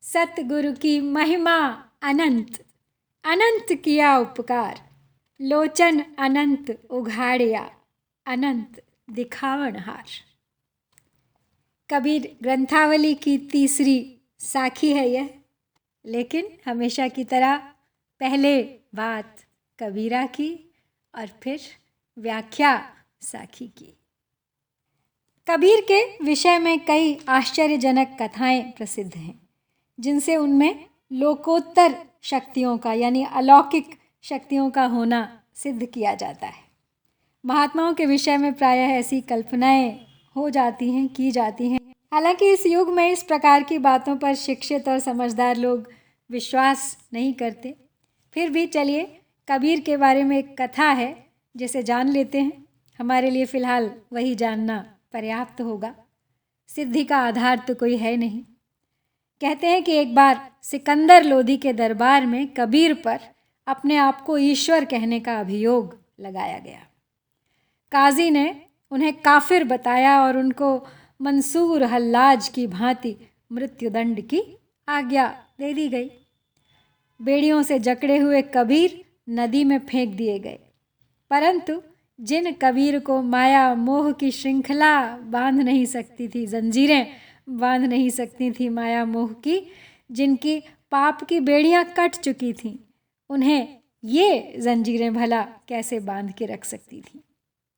सतगुरु की महिमा अनंत, अनंत किया उपकार, लोचन अनंत उघाड़िया, अनंत दिखावनहार। कबीर ग्रंथावली की तीसरी साखी है यह, लेकिन हमेशा की तरह पहले बात कबीरा की और फिर व्याख्या साखी की। कबीर के विषय में कई आश्चर्यजनक कथाएं प्रसिद्ध हैं, जिनसे उनमें लोकोत्तर शक्तियों का यानी अलौकिक शक्तियों का होना सिद्ध किया जाता है। महात्माओं के विषय में प्रायः ऐसी कल्पनाएं हो जाती हैं, की जाती हैं। हालांकि इस युग में इस प्रकार की बातों पर शिक्षित और समझदार लोग विश्वास नहीं करते। फिर भी चलिए कबीर के बारे में एक कथा है जिसे जान लेते हैं। हमारे लिए फ़िलहाल वही जानना पर्याप्त होगा, सिद्धि का आधार तो कोई है नहीं। कहते हैं कि एक बार सिकंदर लोदी के दरबार में कबीर पर अपने आप को ईश्वर कहने का अभियोग लगाया गया। काजी ने उन्हें काफिर बताया और उनको मंसूर हल्लाज की भांति मृत्युदंड की आज्ञा दे दी गई। बेड़ियों से जकड़े हुए कबीर नदी में फेंक दिए गए, परंतु जिन कबीर को माया मोह की श्रृंखला बांध नहीं सकती थी, जंजीरें बांध नहीं सकती थी माया मोह की, जिनकी पाप की बेड़ियां कट चुकी थीं, उन्हें ये जंजीरें भला कैसे बांध के रख सकती थीं।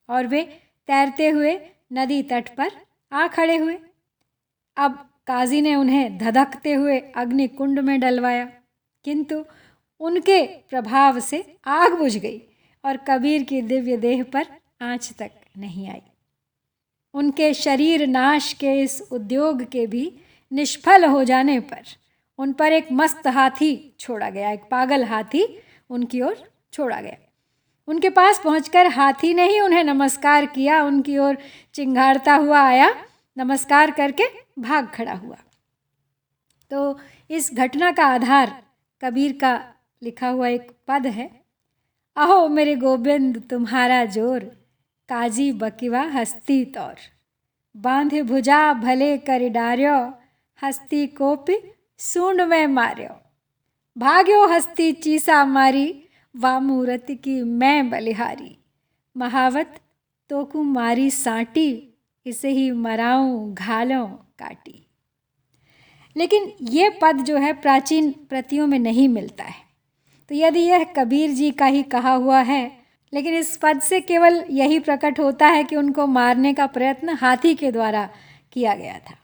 और वे तैरते हुए नदी तट पर आ खड़े हुए। अब काजी ने उन्हें धधकते हुए अग्नि कुंड में डलवाया, किंतु उनके प्रभाव से आग बुझ गई और कबीर की दिव्य देह पर आंच तक नहीं आई। उनके शरीर नाश के इस उद्योग के भी निष्फल हो जाने पर उन पर एक मस्त हाथी छोड़ा गया, एक पागल हाथी उनकी ओर छोड़ा गया। उनके पास पहुंचकर हाथी ने ही उन्हें नमस्कार किया, उनकी ओर चिंघाड़ता हुआ आया, नमस्कार करके भाग खड़ा हुआ। तो इस घटना का आधार कबीर का लिखा हुआ एक पद है। अहो मेरे गोविंद तुम्हारा जोर, काजी बकिवा हस्ती तौर, बांधे भुजा भले कर डार्यो, हस्ती कोपि सूंड में मार्यो, भाग्यो हस्ती चीसा मारी, वामूरत की मैं बलिहारी, महावत तोकु मारी सांटी, इसे ही मराऊं घालों काटी। लेकिन ये पद जो है प्राचीन प्रतियों में नहीं मिलता है। तो यदि यह कबीर जी का ही कहा हुआ है, लेकिन इस पद से केवल यही प्रकट होता है कि उनको मारने का प्रयत्न हाथी के द्वारा किया गया था।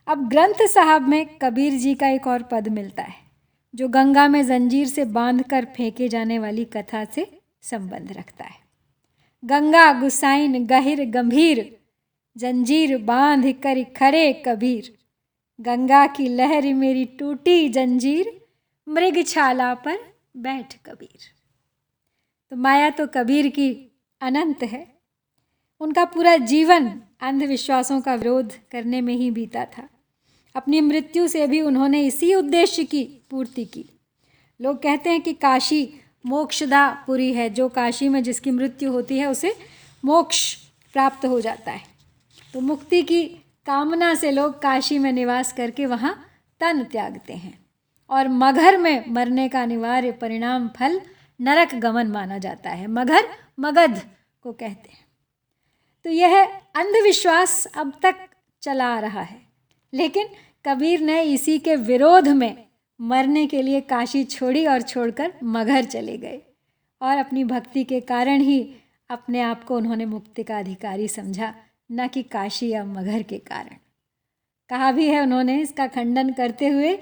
अब ग्रंथ साहब में कबीर जी का एक और पद मिलता है, जो गंगा में जंजीर से बांधकर फेंके जाने वाली कथा से संबंध रखता है। गंगा गुसाइन गहिर गंभीर, जंजीर बांध कर खरे कबीर, गंगा की लहर मेरी टूटी जंजीर, मृगछाला पर बैठ कबीर। तो माया तो कबीर की अनंत है। उनका पूरा जीवन अंधविश्वासों का विरोध करने में ही बीता था। अपनी मृत्यु से भी उन्होंने इसी उद्देश्य की पूर्ति की। लोग कहते हैं कि काशी मोक्षदा पुरी है, जो काशी में जिसकी मृत्यु होती है उसे मोक्ष प्राप्त हो जाता है। तो मुक्ति की कामना से लोग काशी में निवास करके वहाँ तन त्यागते हैं, और मगहर में मरने का अनिवार्य परिणाम फल नरक गमन माना जाता है। मगहर मगध को कहते हैं। तो यह अंधविश्वास अब तक चला आ रहा है, लेकिन कबीर ने इसी के विरोध में मरने के लिए काशी छोड़ी और छोड़कर मगहर चले गए, और अपनी भक्ति के कारण ही अपने आप को उन्होंने मुक्ति का अधिकारी समझा, न कि काशी या मगहर के कारण। कहा भी है उन्होंने इसका खंडन करते हुए,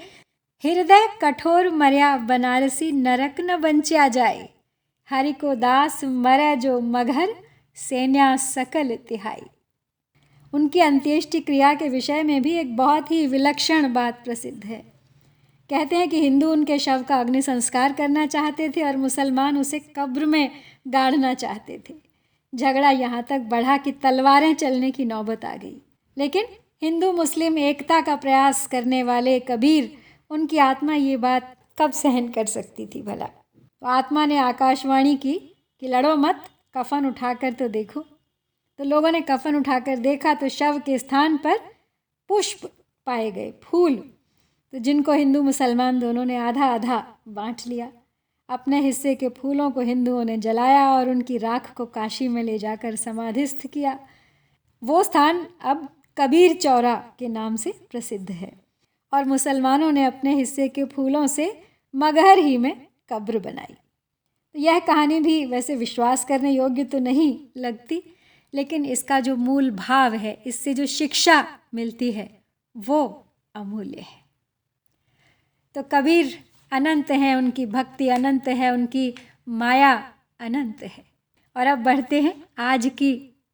हृदय कठोर मर्या बनारसी, नरक न बंचा जाए, हरि को दास मरै जो मगहर, सेन्या सकल तिहाई। उनकी अंत्येष्टि क्रिया के विषय में भी एक बहुत ही विलक्षण बात प्रसिद्ध है। कहते हैं कि हिंदू उनके शव का अग्नि संस्कार करना चाहते थे और मुसलमान उसे कब्र में गाड़ना चाहते थे। झगड़ा यहाँ तक बढ़ा कि तलवारें चलने की नौबत आ गई। लेकिन हिंदू मुस्लिम एकता का प्रयास करने वाले कबीर, उनकी आत्मा ये बात कब सहन कर सकती थी भला। तो आत्मा ने आकाशवाणी की कि लड़ो मत, कफन उठाकर तो देखो। तो लोगों ने कफन उठाकर देखा तो शव के स्थान पर पुष्प पाए गए, फूल। तो जिनको हिंदू मुसलमान दोनों ने आधा आधा बांट लिया। अपने हिस्से के फूलों को हिंदुओं ने जलाया और उनकी राख को काशी में ले जाकर समाधिस्थ किया। वो स्थान अब कबीर चौरा के नाम से प्रसिद्ध है। और मुसलमानों ने अपने हिस्से के फूलों से मगहर ही में कब्र बनाई। यह कहानी भी वैसे विश्वास करने योग्य तो नहीं लगती, लेकिन इसका जो मूल भाव है, इससे जो शिक्षा मिलती है, वो अमूल्य है। तो कबीर अनंत हैं, उनकी भक्ति अनंत है, उनकी माया अनंत है। और अब बढ़ते हैं आज की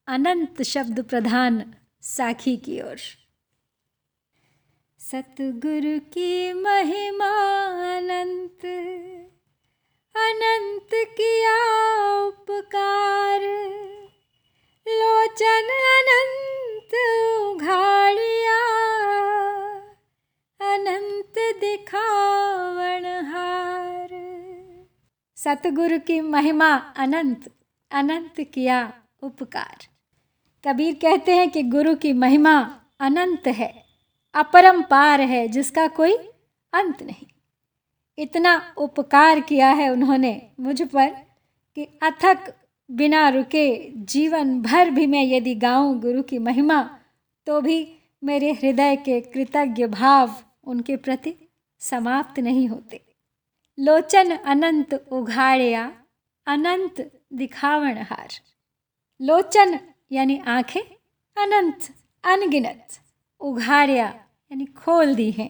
अनंत शब्द प्रधान साखी की ओर। सतगुरु की महिमा अनंत, अनंत किया उपकार, लोचन अनंत उघाड़िया, अनंत दिखावन हार। सतगुरु की महिमा अनंत, अनंत किया उपकार। कबीर कहते हैं कि गुरु की महिमा अनंत है, अपरंपार है, जिसका कोई अंत नहीं। इतना उपकार किया है उन्होंने मुझ पर कि अथक बिना रुके जीवन भर भी मैं यदि गाऊं गुरु की महिमा, तो भी मेरे हृदय के कृतज्ञ भाव उनके प्रति समाप्त नहीं होते। लोचन अनंत उघाड़िया, अनंत दिखावन हार। लोचन यानी आंखें, अनंत अनगिनत, उघाड़िया यानी खोल दी हैं।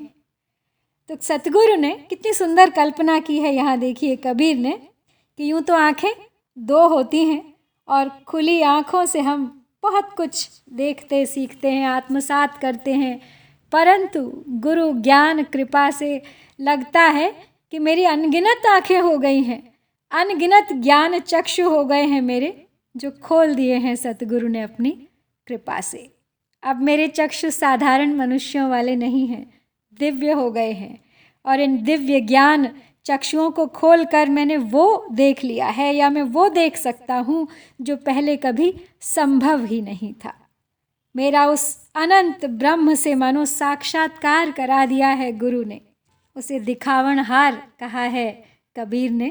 तो सतगुरु ने कितनी सुंदर कल्पना की है यहाँ देखिए कबीर ने, कि यूँ तो आंखें दो होती हैं और खुली आँखों से हम बहुत कुछ देखते सीखते हैं, आत्मसात करते हैं, परंतु गुरु ज्ञान कृपा से लगता है कि मेरी अनगिनत आँखें हो गई हैं, अनगिनत ज्ञान चक्षु हो गए हैं मेरे, जो खोल दिए हैं सतगुरु ने अपनी कृपा से। अब मेरे चक्षु साधारण मनुष्यों वाले नहीं हैं, दिव्य हो गए हैं। और इन दिव्य ज्ञान चक्षुओं को खोलकर मैंने वो देख लिया है, या मैं वो देख सकता हूँ जो पहले कभी संभव ही नहीं था। मेरा उस अनंत ब्रह्म से मानो साक्षात्कार करा दिया है गुरु ने। उसे दिखावनहार कहा है कबीर ने,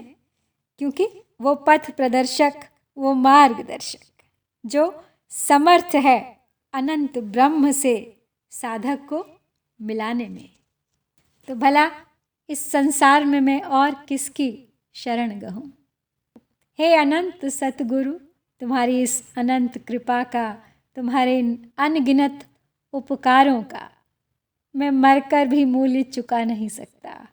क्योंकि वो पथ प्रदर्शक, वो मार्गदर्शक जो समर्थ है अनंत ब्रह्म से साधक को मिलाने में। तो भला इस संसार में मैं और किसकी शरण गहूँ। हे अनंत सतगुरु, तुम्हारी इस अनंत कृपा का, तुम्हारे इन अनगिनत उपकारों का मैं मरकर भी मूल्य चुका नहीं सकता।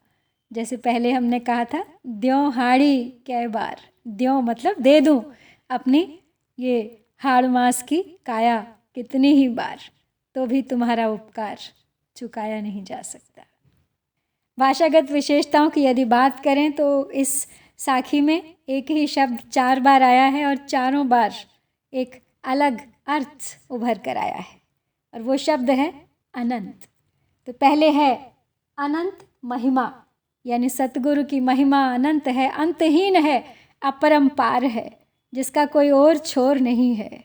जैसे पहले हमने कहा था, द्यों हाड़ी कै बार, द्यों मतलब दे दूँ अपनी ये हाड़ मास की काया कितनी ही बार, तो भी तुम्हारा उपकार चुकाया नहीं जा सकता। भाषागत विशेषताओं की यदि बात करें तो इस साखी में एक ही शब्द 4 बार आया है और चारों बार एक अलग अर्थ उभर कर आया है, और वो शब्द है अनंत। तो पहले है अनंत महिमा, यानी सतगुरु की महिमा अनंत है, अंतहीन है, अपरंपार है, जिसका कोई और छोर नहीं है।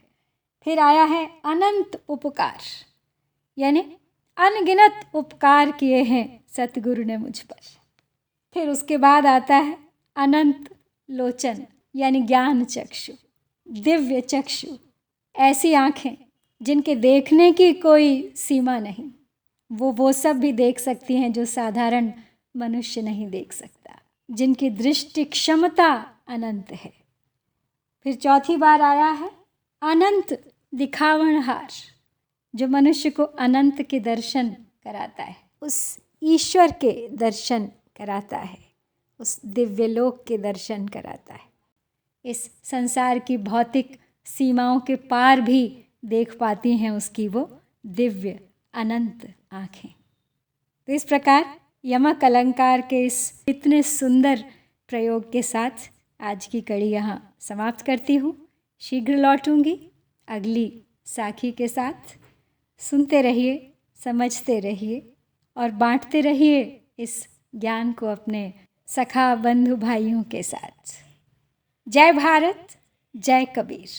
फिर आया है अनंत उपकार, यानी अनगिनत उपकार किए हैं सतगुरु ने मुझ पर। फिर उसके बाद आता है अनंत लोचन, यानी ज्ञान चक्षु, दिव्य चक्षु, ऐसी आँखें जिनके देखने की कोई सीमा नहीं, वो सब भी देख सकती हैं जो साधारण मनुष्य नहीं देख सकता, जिनकी दृष्टि क्षमता अनंत है। फिर चौथी बार आया है अनंत दिखावनहार, जो मनुष्य को अनंत के दर्शन कराता है, उस ईश्वर के दर्शन कराता है, उस दिव्य लोक के दर्शन कराता है। इस संसार की भौतिक सीमाओं के पार भी देख पाती हैं उसकी वो दिव्य अनंत आँखें। तो इस प्रकार यमक अलंकार के इस इतने सुंदर प्रयोग के साथ आज की कड़ी यहाँ समाप्त करती हूँ। शीघ्र लौटूंगी अगली साखी के साथ। सुनते रहिए, समझते रहिए और बांटते रहिए इस ज्ञान को अपने सखा बंधु भाइयों के साथ। जय भारत, जय कबीर।